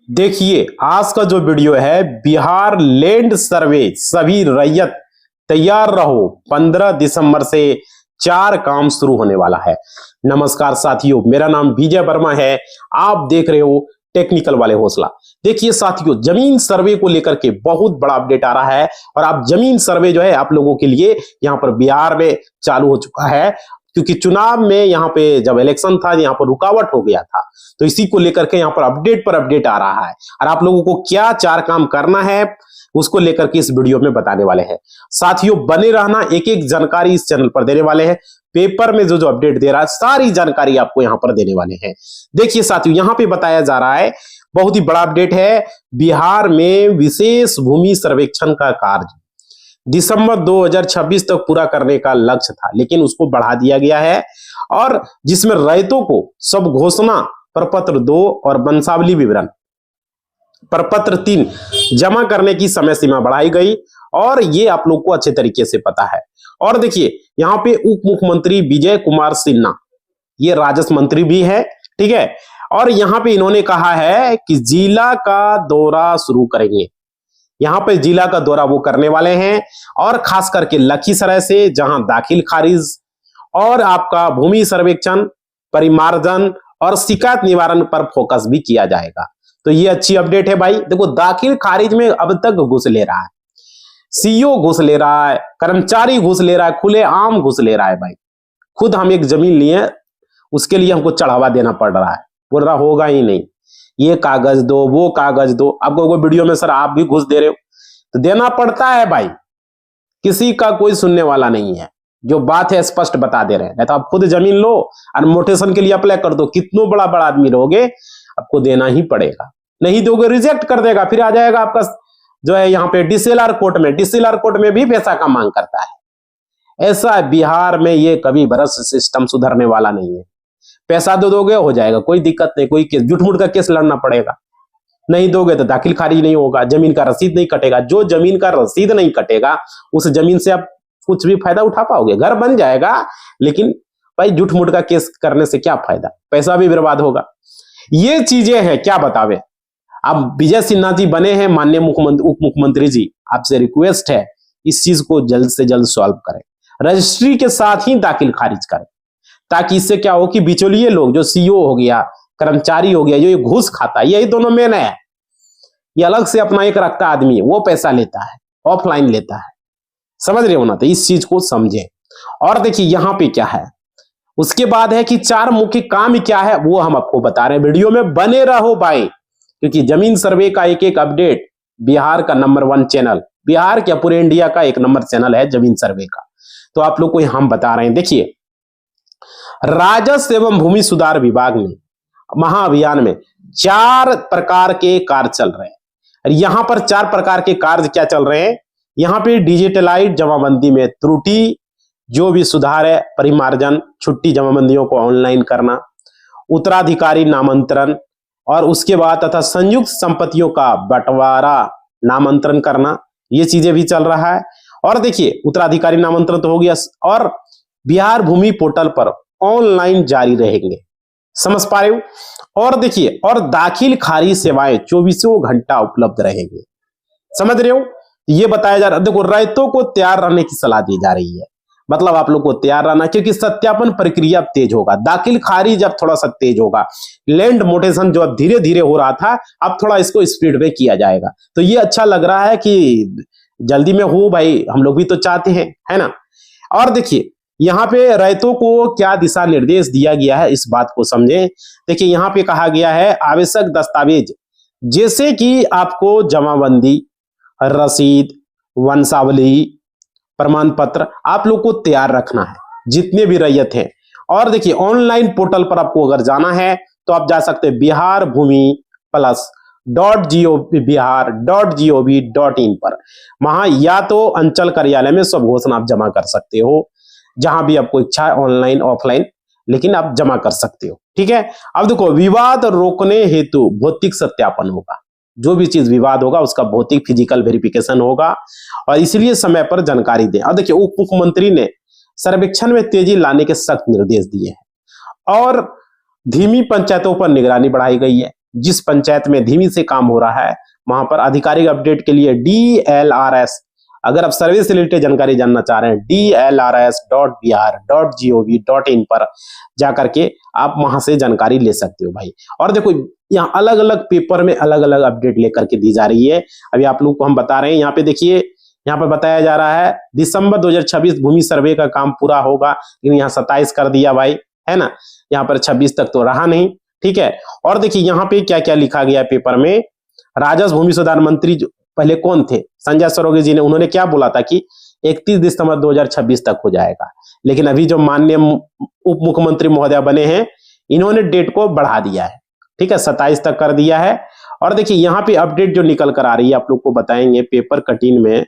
देखिए आज का जो वीडियो है बिहार लैंड सर्वे सभी रैयत तैयार रहो 15 दिसंबर से 4 काम शुरू होने वाला है। नमस्कार साथियों, मेरा नाम विजय वर्मा है। आप देख रहे हो टेक्निकल वाले हौसला। देखिए साथियों, जमीन सर्वे को लेकर के बहुत बड़ा अपडेट आ रहा है और आप जमीन सर्वे जो है आप लोगों के लिए यहाँ पर बिहार में चालू हो चुका है, क्योंकि चुनाव में यहाँ पे जब इलेक्शन था यहाँ पर रुकावट हो गया था, तो इसी को लेकर के यहाँ पर अपडेट आ रहा है और आप लोगों को क्या 4 काम करना है उसको लेकर के इस वीडियो में बताने वाले हैं। साथियों बने रहना, एक एक जानकारी इस चैनल पर देने वाले हैं। पेपर में जो अपडेट दे रहा है सारी जानकारी आपको यहाँ पर देने वाले हैं। देखिए साथियों, यहाँ पे बताया जा रहा है बहुत ही बड़ा अपडेट है। बिहार में विशेष भूमि सर्वेक्षण का कार्य दिसंबर 2026 तक पूरा करने का लक्ष्य था, लेकिन उसको बढ़ा दिया गया है और जिसमें रैयतों को सब घोषणा प्रपत्र 2 और वंशावली विवरण प्रपत्र 3 जमा करने की समय सीमा बढ़ाई गई और ये आप लोग को अच्छे तरीके से पता है। और देखिए यहाँ पे उप मुख्यमंत्री विजय कुमार सिन्हा ये राजस्व मंत्री भी है, ठीक है। और यहाँ पे इन्होंने कहा है कि जिला का दौरा शुरू करेंगे। यहाँ पे जिला का दौरा वो करने वाले हैं और खास करके लखीसराय से, जहां दाखिल खारिज और आपका भूमि सर्वेक्षण, परिमार्जन और शिकायत निवारण पर फोकस भी किया जाएगा। तो ये अच्छी अपडेट है भाई। देखो दाखिल खारिज में अब तक घुस ले रहा है, सीईओ घुस ले रहा है, कर्मचारी घुस ले रहा है, खुले आम घुस ले रहा है भाई। खुद हम एक जमीन लिए उसके लिए हमको चढ़ावा देना पड़ रहा है, बोल रहा होगा ही नहीं, ये कागज दो वो कागज दो। आपको वो वीडियो में सर आप भी घुस दे रहे हो, तो देना पड़ता है भाई, किसी का कोई सुनने वाला नहीं है। जो बात है स्पष्ट बता दे रहे हैं। नहीं तो आप खुद जमीन लो और मोटेशन के लिए अप्लाई कर दो, कितनों बड़ा बड़ा आदमी रहोगे आपको देना ही पड़ेगा। नहीं दोगे रिजेक्ट कर देगा, फिर आ जाएगा आपका जो है यहाँ पे डीसीएलआर कोर्ट में। डीसीएलआर कोर्ट में भी पैसा का मांग करता है। ऐसा बिहार में ये कभी भ्रष्ट सिस्टम सुधरने वाला नहीं है। पैसा दे दोगे हो जाएगा, कोई दिक्कत नहीं, कोई केस झूठ मूठ का केस लड़ना पड़ेगा। नहीं दोगे तो दाखिल खारिज नहीं होगा, जमीन का रसीद नहीं कटेगा। जो जमीन का रसीद नहीं कटेगा उस जमीन से आप कुछ भी फायदा उठा पाओगे? घर बन जाएगा, लेकिन भाई झूठ मूठ का केस करने से क्या फायदा, पैसा भी बर्बाद होगा। ये चीजें हैं, क्या बतावे। अब विजय सिन्हा जी बने हैं माननीय उप मुख्यमंत्री जी, आपसे रिक्वेस्ट है इस चीज को जल्द से जल्द सॉल्व करें, रजिस्ट्री के साथ ही दाखिल खारिज करें, ताकि इससे क्या हो कि बिचौलिए लोग, जो सीईओ हो गया, कर्मचारी हो गया, जो ये घूस खाता है, यही दोनों मेन है। ये अलग से अपना एक रखता आदमी, वो पैसा लेता है, ऑफलाइन लेता है, समझ रहे हो ना। तो इस चीज को समझे। और देखिए यहाँ पे क्या है, उसके बाद है कि 4 मुख्य काम क्या है वो हम आपको बता रहे हैं। वीडियो में बने रहो भाई, क्योंकि जमीन सर्वे का एक एक अपडेट बिहार का नंबर 1 चैनल, बिहार क्या पूरे इंडिया का 1 नंबर चैनल है जमीन सर्वे का, तो आप लोग को हम बता रहे हैं। देखिए राजस्व एवं भूमि सुधार विभाग में महाअभियान में 4 प्रकार के कार्य चल रहे हैं। और यहां पर 4 प्रकार के कार्य क्या चल रहे हैं, यहाँ पे डिजिटलाइज जमाबंदी में त्रुटि जो भी सुधार है, परिमार्जन, छुट्टी जमाबंदियों को ऑनलाइन करना, उत्तराधिकारी नामांतरण, और उसके बाद तथा संयुक्त संपत्तियों का बंटवारा नामांतरण करना, ये चीजें भी चल रहा है। और देखिए उत्तराधिकारी नामांतरण तो हो गया, और बिहार भूमि पोर्टल पर ऑनलाइन जारी रहेंगे, समझ पा रहे हो। और देखिए और दाखिल खारिज सेवाएं 24 घंटा उपलब्ध रहेंगे, समझ रहे हो। ये बताया जा रहा है। देखो रैयतों को तैयार रहने की सलाह दी जा रही है, मतलब आप लोग को तैयार रहना, क्योंकि सत्यापन प्रक्रिया तेज होगा, दाखिल खारिज अब थोड़ा सा तेज होगा। लैंड मोटेशन जो अब धीरे धीरे हो रहा था, अब थोड़ा इसको स्पीड में किया जाएगा। तो ये अच्छा लग रहा है कि जल्दी में हो भाई, हम लोग भी तो चाहते हैं, है ना। और देखिए यहाँ पे रैयतों को क्या दिशा निर्देश दिया गया है, इस बात को समझें। देखिए यहाँ पे कहा गया है आवश्यक दस्तावेज जैसे कि आपको जमाबंदी, रसीद, वंशावली प्रमाण पत्र आप लोग को तैयार रखना है, जितने भी रैयत हैं। और देखिए ऑनलाइन पोर्टल पर आपको अगर जाना है तो आप जा सकते हैं बिहार भूमि प्लस .gov.in पर। वहां या तो अंचल कार्यालय में सब घोषणा आप जमा कर सकते हो, जहां भी आपको इच्छा है, ऑनलाइन ऑफलाइन, लेकिन आप जमा कर सकते हो, ठीक है। अब देखो विवाद रोकने हेतु भौतिक सत्यापन होगा, जो भी चीज विवाद होगा उसका भौतिक फिजिकल वेरिफिकेशन होगा, और इसलिए समय पर जानकारी दें। और देखिए उप मुख्यमंत्री ने सर्वेक्षण में तेजी लाने के सख्त निर्देश दिए हैं और धीमी पंचायतों पर निगरानी बढ़ाई गई है। जिस पंचायत में धीमी से काम हो रहा है वहां पर आधिकारिक अपडेट के लिए DLRS, अगर आप सर्वे से रिलेटेड जानकारी जानना चाह रहे हैं dlrs.br.gov.in पर जाकर के आप वहां से जानकारी ले सकते हो भाई। और देखो यहाँ अलग अलग पेपर में अलग अलग अपडेट लेकर के दी जा रही है। अभी आप लोग को हम बता रहे हैं, यहाँ पे देखिए, यहाँ पर बताया जा रहा है दिसंबर 2026 भूमि सर्वे का काम पूरा होगा, लेकिन यहाँ 27 कर दिया भाई, है ना। यहाँ पर 26 तक तो रहा नहीं, ठीक है। और देखिए यहाँ पे क्या क्या लिखा गया पेपर में। राजस्व भूमि सुधार मंत्री जो पहले कौन थे, संजय सरोगे जी ने, उन्होंने क्या बोला था कि 31 दिसंबर 2026 तक हो जाएगा, लेकिन अभी जो माननीय उप मुख्यमंत्री महोदय बने हैं इन्होंने डेट को बढ़ा दिया है, ठीक है, 27 तक कर दिया है। और देखिए यहाँ पे अपडेट जो निकल कर आ रही है आप लोग को बताएंगे पेपर कटिंग में,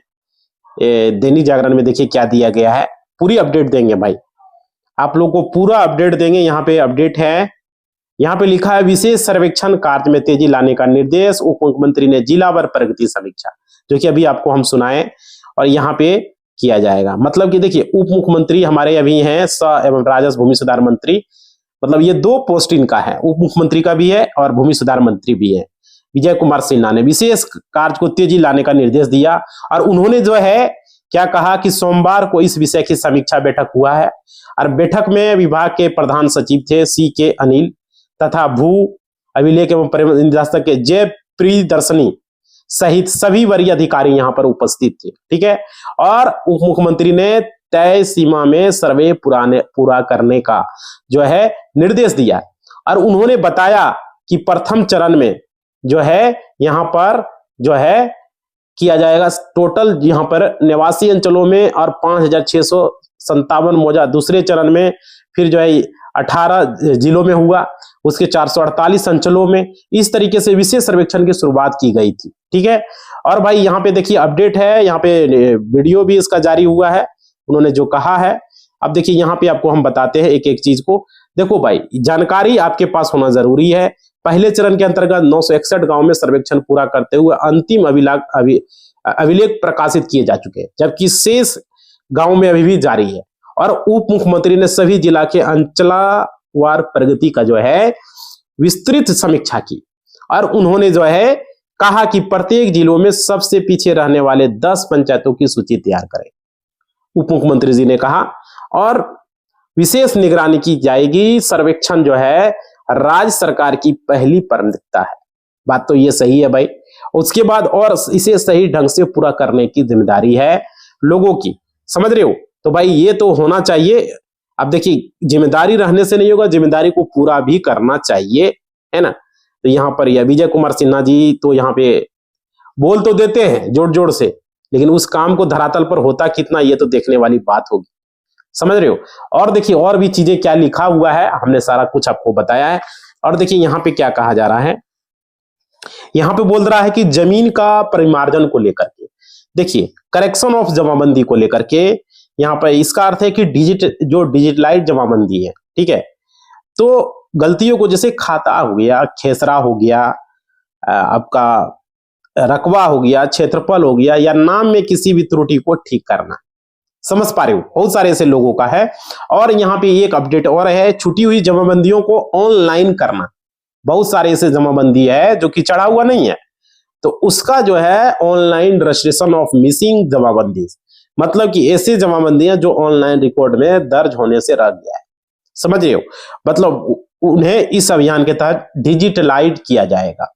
दैनिक जागरण में देखिए क्या दिया गया है, पूरी अपडेट देंगे भाई, आप लोग को पूरा अपडेट देंगे। यहाँ पे अपडेट है, यहाँ पे लिखा है विशेष सर्वेक्षण कार्य में तेजी लाने का निर्देश, उप मुख्यमंत्री ने जिलावार प्रगति समीक्षा, जो कि अभी आपको हम सुनाए और यहाँ पे किया जाएगा। मतलब कि देखिए उप मुख्यमंत्री हमारे अभी हैं एवं राजस्व भूमि सुधार मंत्री, मतलब ये दो पोस्ट इनका है, उप मुख्यमंत्री का भी है और भूमि सुधार मंत्री भी है। विजय कुमार सिन्हा ने विशेष कार्य को तेजी लाने का निर्देश दिया और उन्होंने जो है क्या कहा कि सोमवार को इस विषय की समीक्षा बैठक हुआ है और बैठक में विभाग के प्रधान सचिव थे CK अनिल तथा भू अभिलेख एवं परिवहन निदेशक के जय प्रियदर्शनी सहित सभी वरीय अधिकारी यहां पर उपस्थित थे, ठीक है। और उप मुख्यमंत्री ने तय सीमा में सर्वे पूरा करने का जो है निर्देश दिया और उन्होंने बताया कि प्रथम चरण में जो है यहाँ पर जो है किया जाएगा टोटल यहाँ पर 89 अंचलों में और 5,657 मौजा, दूसरे चरण में फिर जो है 18 जिलों में हुआ, उसके 448 अंचलों में। इस तरीके से विशेष सर्वेक्षण की शुरुआत की गई थी, ठीक है। और भाई यहाँ पे देखिए अपडेट है, यहाँ पे वीडियो भी इसका जारी हुआ है, उन्होंने जो कहा है। अब देखिए यहाँ पे आपको हम बताते हैं एक एक चीज को। देखो भाई जानकारी आपके पास होना जरूरी है। पहले चरण के अंतर्गत 961 गांव में सर्वेक्षण पूरा करते हुए अंतिम अभिलेख प्रकाशित किए जा चुके हैं, जबकि शेष गांव में अभी भी जारी है। और उप मुख्यमंत्री ने सभी जिला के अंचलावार प्रगति का जो है विस्तृत समीक्षा की और उन्होंने जो है कहा कि प्रत्येक जिलों में सबसे पीछे रहने वाले 10 पंचायतों की सूची तैयार करें, उप मुख्यमंत्री जी ने कहा। और विशेष निगरानी की जाएगी। सर्वेक्षण जो है राज्य सरकार की पहली प्राथमिकता है, बात तो ये सही है भाई। उसके बाद और इसे सही ढंग से पूरा करने की जिम्मेदारी है लोगों की, समझ रहे हो। तो भाई ये तो होना चाहिए। अब देखिए जिम्मेदारी रहने से नहीं होगा, जिम्मेदारी को पूरा भी करना चाहिए, है ना। तो यहाँ पर यह विजय कुमार सिन्हा जी तो यहाँ पे बोल तो देते हैं जोर जोर से, लेकिन उस काम को धरातल पर होता कितना ये तो देखने वाली बात होगी, समझ रहे हो। और देखिए और भी चीजें क्या लिखा हुआ है, हमने सारा कुछ आपको बताया है। और देखिए यहाँ पे क्या कहा जा रहा है, यहाँ पे बोल रहा है कि जमीन का परिमार्जन को लेकर के, देखिए करेक्शन ऑफ जमाबंदी को लेकर के, यहाँ पर इसका अर्थ है कि डिजिटलाइज जमाबंदी है, ठीक है। तो गलतियों को जैसे खाता हो गया, खेसरा हो गया, आपका रकबा हो गया, क्षेत्रफल हो गया, या नाम में किसी भी त्रुटि को ठीक करना, समझ पा रहे हो, बहुत सारे ऐसे लोगों का है। और यहाँ पे एक अपडेट और है, छुटी हुई जमाबंदियों को ऑनलाइन करना। बहुत सारे ऐसे जमाबंदी है जो कि चढ़ा हुआ नहीं है, तो उसका जो है ऑनलाइन रजिस्ट्रेशन ऑफ मिसिंग जमाबंदी, मतलब कि ऐसी जमाबंदियां जो ऑनलाइन रिकॉर्ड में दर्ज होने से रह गया है, समझ रहे हो। मतलब उन्हें इस अभियान के तहत डिजिटलाइज किया जाएगा,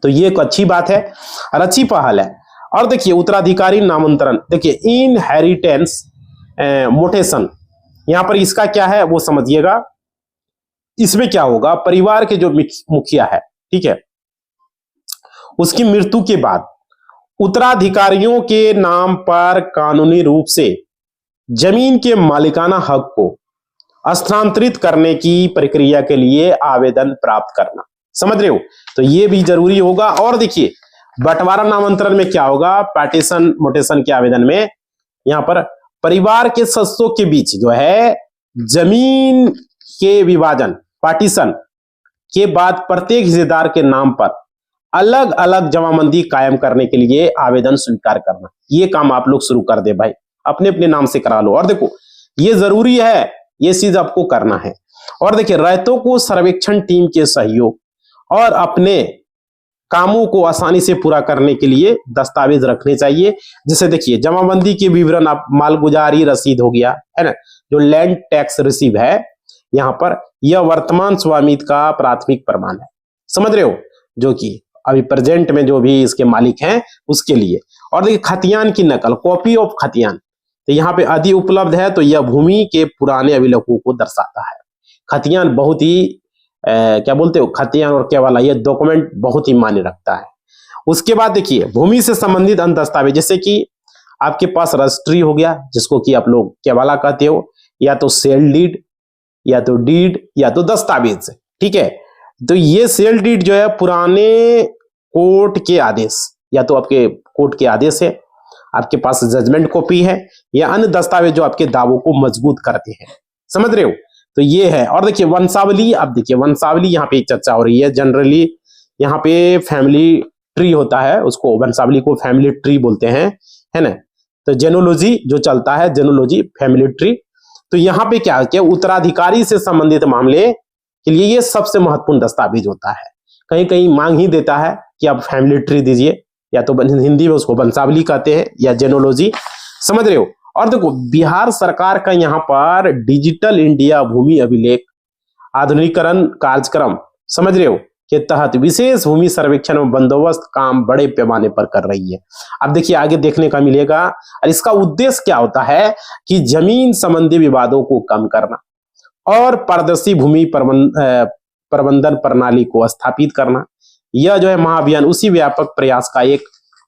तो ये एक अच्छी बात है और अच्छी पहल है। और देखिए उत्तराधिकारी नामांतरण, देखिए इनहेरिटेंस मोटेशन, यहां पर इसका क्या है वो समझिएगा। इसमें क्या होगा, परिवार के जो मुखिया है, ठीक है, उसकी मृत्यु के बाद उत्तराधिकारियों के नाम पर कानूनी रूप से जमीन के मालिकाना हक को स्थानांतरित करने की प्रक्रिया के लिए आवेदन प्राप्त करना, समझ रहे हो, तो ये भी जरूरी होगा। और देखिए बंटवारा नामांतरण में क्या होगा, पार्टीशन मोटेशन के आवेदन में यहां पर परिवार के सदस्यों के बीच जो है जमीन के विभाजन पार्टीशन के बाद प्रत्येक हिस्सेदार के नाम पर अलग अलग जमाबंदी कायम करने के लिए आवेदन स्वीकार करना, ये काम आप लोग शुरू कर दे भाई, अपने अपने नाम से करा लो। और देखो ये जरूरी है, ये चीज आपको करना है। और देखिए रैयतों को सर्वेक्षण टीम के सहयोग और अपने कामों को आसानी से पूरा करने के लिए दस्तावेज रखने चाहिए। जैसे देखिए, जमाबंदी के विवरण, आप मालगुजारी रसीद हो गया है ना, जो लैंड टैक्स रिसीव है यहाँ पर, यह वर्तमान स्वामित्व का प्राथमिक प्रमाण है, समझ रहे हो, जो कि अभी प्रेजेंट में जो भी इसके मालिक हैं उसके लिए। और देखिए, खतियान की नकल, कॉपी ऑफ खतियान, तो यहाँ पे अधि उपलब्ध है, तो यह भूमि के पुराने अभिलेखों को दर्शाता है। खतियान बहुत ही क्या बोलते हो, खतियान और केवाला, ये डॉक्यूमेंट बहुत ही मायने रखता है। उसके बाद देखिए, भूमि से संबंधित अन्य दस्तावेज, जैसे कि आपके पास रजिस्ट्री हो गया, जिसको कि आप लोग केवाला कहते हो, या तो सेल डीड, या तो डीड, या तो दस्तावेज, ठीक है। तो ये सेल डीड जो है पुराने कोर्ट के आदेश, या तो आपके कोर्ट के आदेश है, आपके पास जजमेंट कॉपी है, या अन्य दस्तावेज जो आपके दावों को मजबूत करते हैं, समझ रहे हो। तो ये है। और देखिए वंशावली, अब देखिए वंशावली यहाँ पे चर्चा हो रही है। जनरली यहाँ पे फैमिली ट्री होता है, उसको वंशावली को फैमिली ट्री बोलते हैं, है ना। तो जेनोलॉजी जो चलता है, जेनोलॉजी फैमिली ट्री, तो यहाँ पे क्या है, उत्तराधिकारी से संबंधित मामले के लिए ये सबसे महत्वपूर्ण दस्तावेज होता है। कहीं कहीं मांग ही देता है कि आप फैमिली ट्री दीजिए, या तो हिंदी में उसको वंशावली कहते हैं, या जेनोलॉजी, समझ रहे हो। और देखो, बिहार सरकार का यहाँ पर डिजिटल इंडिया भूमि अभिलेख आधुनिकीकरण कार्यक्रम, समझ रहे हो, के तहत विशेष भूमि सर्वेक्षण और बंदोबस्त काम बड़े पैमाने पर कर रही है। अब देखिए आगे देखने का मिलेगा। और इसका उद्देश्य क्या होता है कि जमीन संबंधी विवादों को कम करना और पारदर्शी भूमि प्रबंधन प्रणाली को स्थापित करना। यह जो है महाअभियान उसी व्यापक प्रयास का एक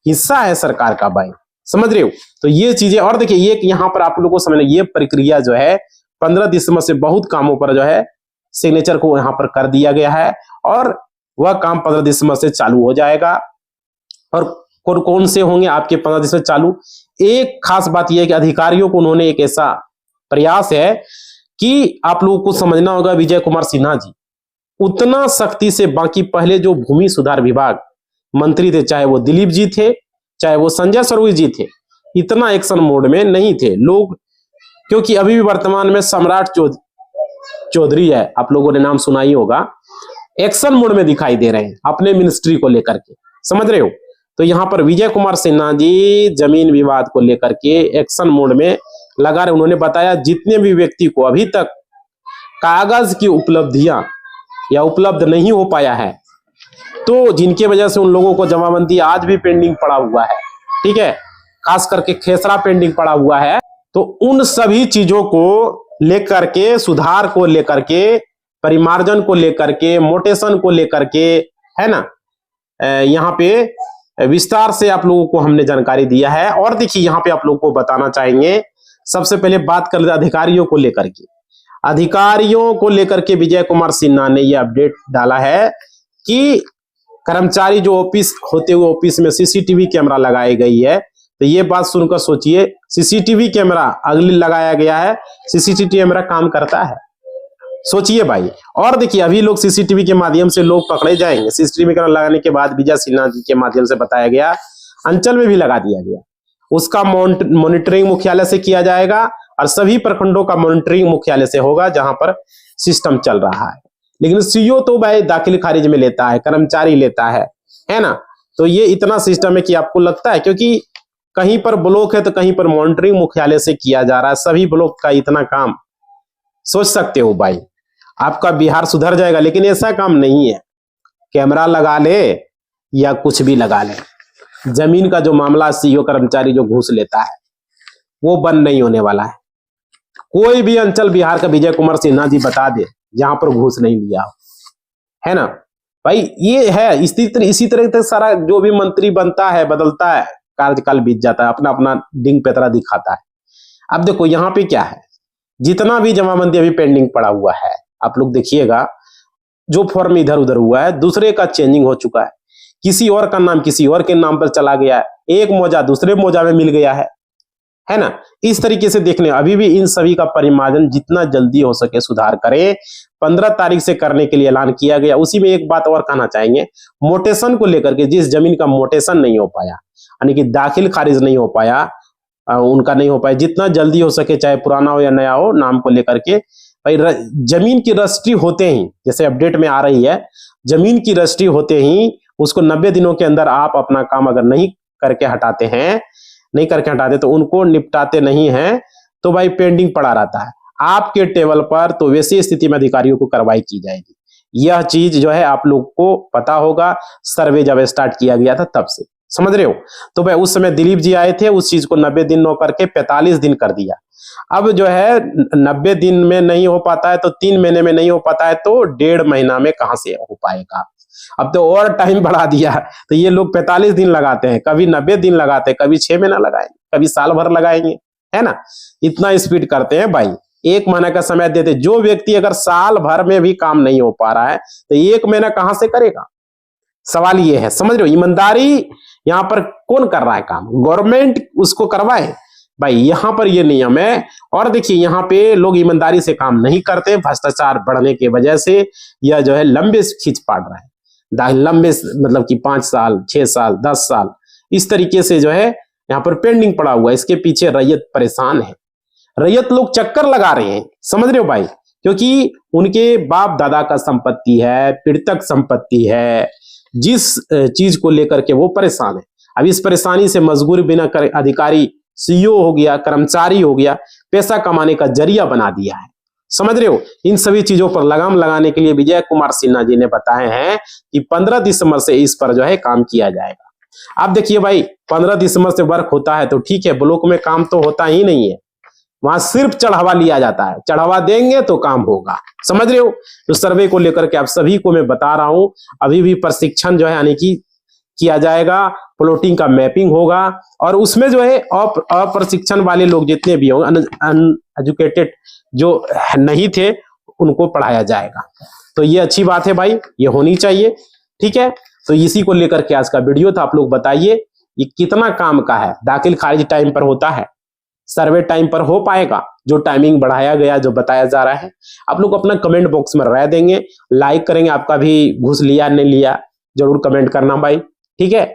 हिस्सा है सरकार का भाई, समझ रहे हो। तो ये चीजें, और देखिए ये यहाँ पर आप लोगों को समझना, ये प्रक्रिया जो है 15 दिसंबर से बहुत कामों पर जो है सिग्नेचर को यहाँ पर कर दिया गया है, और वह काम 15 दिसंबर से चालू हो जाएगा। और कौन से होंगे आपके 15 दिसंबर चालू। एक खास बात यह है कि अधिकारियों को उन्होंने एक ऐसा प्रयास है कि आप लोगों को समझना होगा, विजय कुमार सिन्हा जी उतना सख्ती से, बाकी पहले जो भूमि सुधार विभाग मंत्री थे, चाहे वो दिलीप जी थे, चाहे वो संजय सरोज जी थे, इतना एक्शन मोड में नहीं थे लोग, क्योंकि अभी भी वर्तमान में सम्राट चौधरी है, आप लोगों ने नाम सुना ही होगा, एक्शन मोड में दिखाई दे रहे हैं अपने मिनिस्ट्री को लेकर के, समझ रहे हो। तो यहाँ पर विजय कुमार सिन्हा जी जमीन विवाद को लेकर के एक्शन मोड में लगा रहे। उन्होंने बताया जितने भी व्यक्ति को अभी तक कागज की उपलब्धियां या उपलब्ध नहीं हो पाया है, तो जिनके वजह से उन लोगों को जमाबंदी आज भी पेंडिंग पड़ा हुआ है, ठीक है, खास करके खेसरा पेंडिंग पड़ा हुआ है, तो उन सभी चीजों को लेकर के, सुधार को लेकर के, परिमार्जन को लेकर के, मोटेशन को लेकर के, है ना, यहाँ पे विस्तार से आप लोगों को हमने जानकारी दिया है। और देखिए यहाँ पे आप लोगों को बताना चाहेंगे, सबसे पहले बात कर लेते अधिकारियों को लेकर के। अधिकारियों को लेकर के विजय कुमार सिन्हा ने यह अपडेट डाला है कि कर्मचारी जो ऑफिस होते हुए ऑफिस में सीसीटीवी कैमरा लगाई गई है, तो ये बात सुनकर सोचिए, सीसीटीवी कैमरा अगली लगाया गया है, सीसीटीवी कैमरा काम करता है, सोचिए भाई। और देखिए अभी लोग सीसीटीवी के माध्यम से लोग पकड़े जाएंगे। सीसीटीवी कैमरा लगाने के बाद विजय सिन्हा जी के माध्यम से बताया गया, अंचल में भी लगा दिया गया, उसका मॉनिटरिंग मुख्यालय से किया जाएगा, और सभी प्रखंडों का मॉनिटरिंग मुख्यालय से होगा जहां पर सिस्टम चल रहा है। लेकिन सीओ तो भाई दाखिल खारिज में लेता है, कर्मचारी लेता है ना। तो ये इतना सिस्टम है कि आपको लगता है, क्योंकि कहीं पर ब्लॉक है तो कहीं पर मॉनिटरिंग मुख्यालय से किया जा रहा है, सभी ब्लॉक का इतना काम, सोच सकते हो भाई आपका बिहार सुधर जाएगा। लेकिन ऐसा काम नहीं है, कैमरा लगा ले या कुछ भी लगा ले, जमीन का जो मामला सीईओ कर्मचारी जो घूस लेता है वो बंद नहीं होने वाला है। कोई भी अंचल बिहार का विजय कुमार सिन्हा जी बता दे जहां पर घूस नहीं लिया हो, है ना भाई। ये है इसी तरह से सारा जो भी मंत्री बनता है, बदलता है, कार्यकाल बीत जाता है, अपना अपना डिंग पेतरा दिखाता है। अब देखो यहाँ पे क्या है, जितना भी जमाबंदी अभी पेंडिंग पड़ा हुआ है, आप लोग देखिएगा, जो फॉर्म इधर उधर हुआ है, दूसरे का चेंजिंग हो चुका है, किसी और का नाम किसी और के नाम पर चला गया है, एक मौजा दूसरे मौजा में मिल गया है ना। इस तरीके से देखने अभी भी इन सभी का परिमार्जन जितना जल्दी हो सके सुधार करें। 15 तारीख से करने के लिए ऐलान किया गया। उसी में एक बात और कहना चाहेंगे, मोटेशन को लेकर के, जिस जमीन का मोटेशन नहीं हो पाया, यानी कि दाखिल खारिज नहीं हो पाया, उनका नहीं हो पाया, जितना जल्दी हो सके, चाहे पुराना हो या नया हो, नाम को लेकर के भाई जमीन की रजिस्ट्री होते ही, जैसे अपडेट में आ रही है, जमीन की रजिस्ट्री होते ही उसको 90 दिनों के अंदर आप अपना काम अगर नहीं करके हटाते हैं, नहीं करके हटाते तो उनको निपटाते नहीं हैं, तो भाई पेंडिंग पड़ा रहता है आपके टेबल पर, तो वैसी स्थिति में अधिकारियों को कार्रवाई की जाएगी। यह चीज जो है आप लोग को पता होगा, सर्वे जब स्टार्ट किया गया था तब से, समझ रहे हो। तो भाई उस समय दिलीप जी आए थे, उस चीज को 90 दिन न करके 45 दिन कर दिया। अब जो है 90 दिन में नहीं हो पाता है तो 3 महीने में नहीं हो पाता है तो 1.5 महीना में कहां से हो पाएगा। अब तो और टाइम बढ़ा दिया, तो ये लोग 45 दिन लगाते हैं, कभी 90 दिन लगाते हैं, कभी 6 महीना लगाएंगे, कभी साल भर लगाएंगे, है ना। इतना स्पीड करते हैं भाई। 1 महीना का समय देते, जो व्यक्ति अगर साल भर में भी काम नहीं हो पा रहा है तो 1 महीना कहां से करेगा। सवाल ये है, समझ रहे हो। ईमानदारी यहां पर कौन कर रहा है काम, गवर्नमेंट उसको करवाए भाई, यहां पर ये नियम है। और देखिए यहाँ पे लोग ईमानदारी से काम नहीं करते, भ्रष्टाचार बढ़ने की वजह से यह जो है लंबे खींच पाड़ रहा है, लंबे मतलब कि 5 साल 6 साल 10 साल इस तरीके से जो है यहाँ पर पेंडिंग पड़ा हुआ है। इसके पीछे रैयत परेशान है, रैयत लोग चक्कर लगा रहे हैं, समझ रहे हो भाई, क्योंकि उनके बाप दादा का संपत्ति है, पीड़ितक संपत्ति है, जिस चीज को लेकर के वो परेशान है। अब इस परेशानी से मजबूर बिना कर अधिकारी सीईओ हो गया, कर्मचारी हो गया, पैसा कमाने का जरिया बना दिया है, समझ रहे हो। इन सभी चीजों पर लगाम लगाने के लिए विजय कुमार सिन्हा जी ने बताए हैं कि 15 दिसंबर से इस पर जो है काम किया जाएगा। अब देखिए भाई 15 दिसंबर से वर्क होता है तो ठीक है, ब्लॉक में काम तो होता ही नहीं है, वहां सिर्फ चढ़ावा लिया जाता है, चढ़ावा देंगे तो काम होगा, समझ रहे हो। तो सर्वे को लेकर के आप सभी को मैं बता रहा हूं, अभी भी प्रशिक्षण जो है यानी कि किया जाएगा, प्लॉटिंग का मैपिंग होगा, और उसमें जो है अप्रशिक्षण वाले लोग जितने भी होंगे, अनएजुकेटेड जो नहीं थे, उनको पढ़ाया जाएगा। तो ये अच्छी बात है भाई, ये होनी चाहिए, ठीक है। तो इसी को लेकर के आज का वीडियो था। आप लोग बताइए ये कितना काम का है, दाखिल खारिज टाइम पर होता है, सर्वे टाइम पर हो पाएगा, जो टाइमिंग बढ़ाया गया जो बताया जा रहा है। आप लोग अपना कमेंट बॉक्स में राय देंगे, लाइक करेंगे, आपका भी घूस लिया नहीं लिया जरूर कमेंट करना भाई, ठीक है।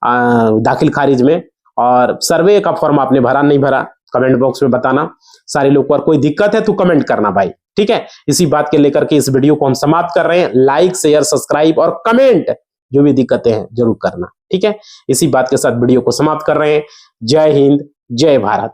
दाखिल खारिज में और सर्वे का फॉर्म आपने भरा नहीं भरा कमेंट बॉक्स में बताना। सारे लोग पर कोई दिक्कत है तो कमेंट करना भाई, ठीक है। इसी बात के लेकर के इस वीडियो को हम समाप्त कर रहे हैं। लाइक शेयर सब्सक्राइब और कमेंट जो भी दिक्कतें हैं जरूर करना, ठीक है। इसी बात के साथ वीडियो को समाप्त कर रहे हैं। जय हिंद, जय भारत।